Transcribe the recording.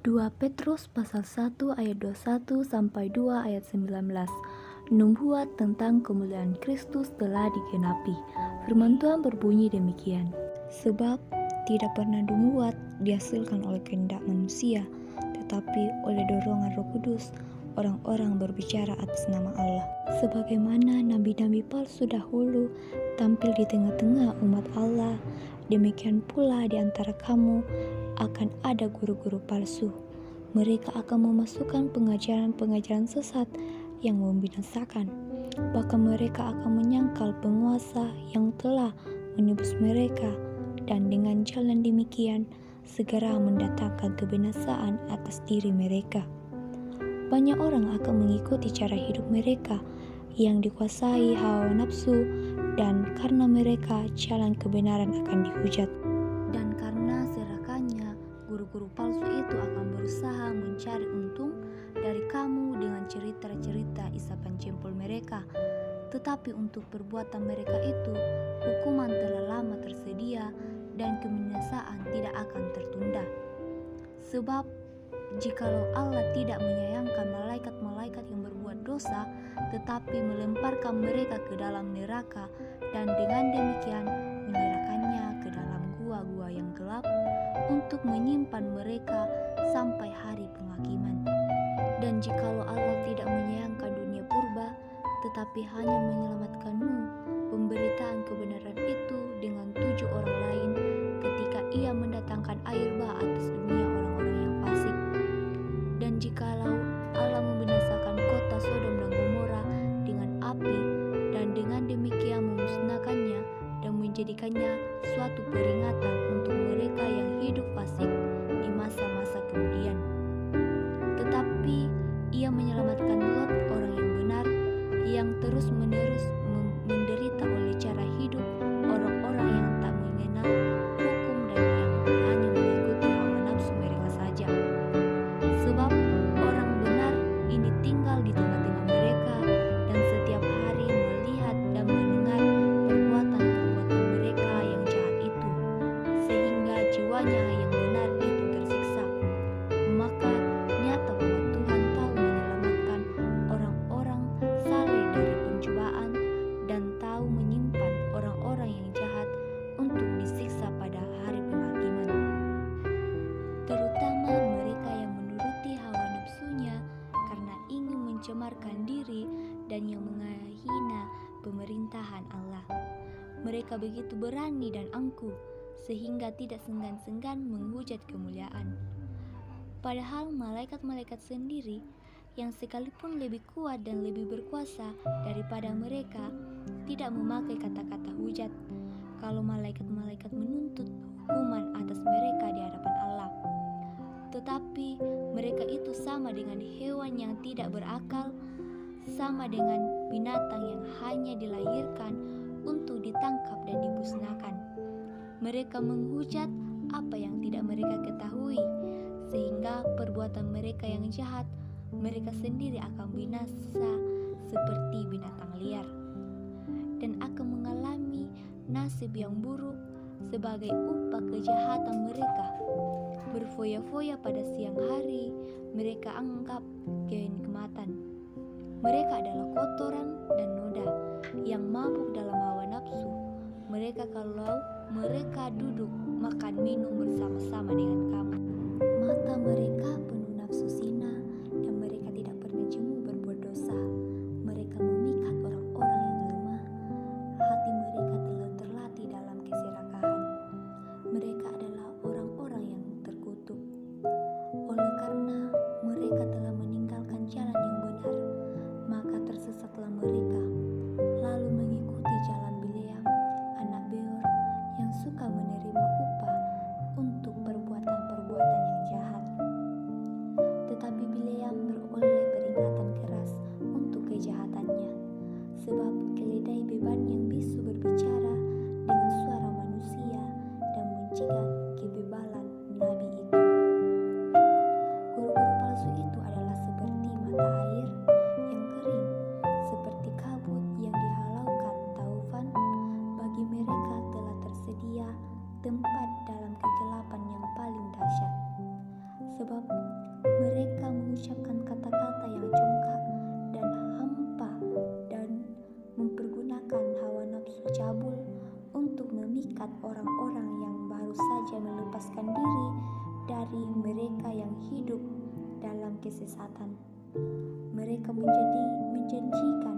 2 Petrus pasal 1 ayat 21 sampai 2 ayat 19. Nubuat tentang kemuliaan Kristus telah digenapi. Firman Tuhan berbunyi demikian. Sebab tidak pernah nubuat dihasilkan oleh kehendak manusia, tetapi oleh dorongan Roh Kudus orang-orang berbicara atas nama Allah. Sebagaimana nabi-nabi palsu dahulu tampil di tengah-tengah umat Allah, demikian pula di antara kamu akan ada guru-guru palsu. Mereka akan memasukkan pengajaran-pengajaran sesat yang membinasakan. Bahkan mereka akan menyangkal penguasa yang telah menebus mereka, dan dengan jalan demikian segera mendatangkan kebinasaan atas diri mereka. Banyak orang akan mengikuti cara hidup mereka yang dikuasai hawa nafsu, dan karena mereka jalan kebenaran akan dihujat. Dan karena serakannya, guru-guru palsu itu akan berusaha mencari untung dari kamu dengan cerita-cerita isapan jempol mereka. Tetapi untuk perbuatan mereka itu, hukuman telah lama tersedia dan kebinasaan tidak akan tertunda. Sebab jikalau Allah tidak menyayangkan malaikat-malaikat yang berbuat dosa, tetapi melemparkan mereka ke dalam neraka, dan dengan demikian menyerahkannya ke dalam gua-gua yang gelap untuk menyimpan mereka sampai hari penghakiman. Dan jikalau Allah tidak menyayangkan dunia purba, tetapi hanya menyelamatkanmu, pemberitaan kebenaran itu dengan 7 orang lain, ketika Ia mendatangkan air bah atas dunia orang-orang yang fasik. Dan jikalau Allah membinasakan kota Sodom dan Gomora dengan api, dan dengan demikian memusnahkannya dan menjadikannya suatu peringatan untuk mereka yang hidup fasik di masa-masa kemudian. Tetapi Ia menyelamatkan Lot, orang yang benar, yang terus-menerus menderita oleh cara hidup orang-orang yang tak mengenal hukum dan yang hanya mengikuti hawa nafsu mereka saja. Sebab orang benar ini tinggal di tengah-tengah mereka, dan setiap hari melihat dan mendengar perbuatan-perbuatan mereka yang jahat itu, sehingga jiwanya yang benar itu tersiksa. Maka nyata bahwa Tuhan tahu menyelamatkan orang-orang saleh dari pencobaan, dan tahu menyimpan orang-orang yang jahat untuk disiksa pada hari penghakiman, terutama mereka yang menuruti hawa nafsunya karena ingin mencemarkan diri dan yang menghina pemerintahan Allah. Mereka begitu berani dan angkuh sehingga tidak senggan-senggan menghujat kemuliaan. Padahal malaikat-malaikat sendiri yang sekalipun lebih kuat dan lebih berkuasa daripada mereka tidak memakai kata-kata hujat kalau malaikat-malaikat menuntut hukuman atas mereka di hadapan Allah. Tetapi mereka itu sama dengan hewan yang tidak berakal, sama dengan binatang yang hanya dilahirkan untuk ditangkap dan dimusnahkan. Mereka menghujat apa yang tidak mereka ketahui, sehingga perbuatan mereka yang jahat mereka sendiri akan binasa seperti binatang liar, dan akan mengalami nasib yang buruk sebagai upah kejahatan mereka. Berfoya-foya pada siang hari, mereka anggap kenikmatan. Mereka adalah kotoran dan noda yang mabuk dalam hawa nafsu. Mereka kalau mereka duduk makan minum bersama-sama dengan kamu. Mata mereka penuh nafsu zina, dan mereka tidak pernah jemu berbuat dosa. Mereka memikat orang-orang yang lemah. Hati mereka telah terlatih dalam keserakahan. Mereka adalah orang-orang yang terkutuk. Oleh karena mereka telah meninggalkan jalan yang benar, maka tersesatlah mereka, lalu mengikuti jalan Bileam, anak Beor, yang suka menerima upah untuk perbuatan-perbuatan yang jahat. Tetapi Bileam beroleh peringatan keras untuk kejahatannya, sebab keledai beban yang bisu berbicara dengan suara manusia dan mencegah kebebalan nabi itu. Guru-guru palsu itu adalah seperti mata air yang kering, seperti sebab mereka mengucapkan kata-kata yang congkak dan hampa dan mempergunakan hawa nafsu cabul untuk memikat orang-orang yang baru saja melepaskan diri dari mereka yang hidup dalam kesesatan. Mereka menjanjikan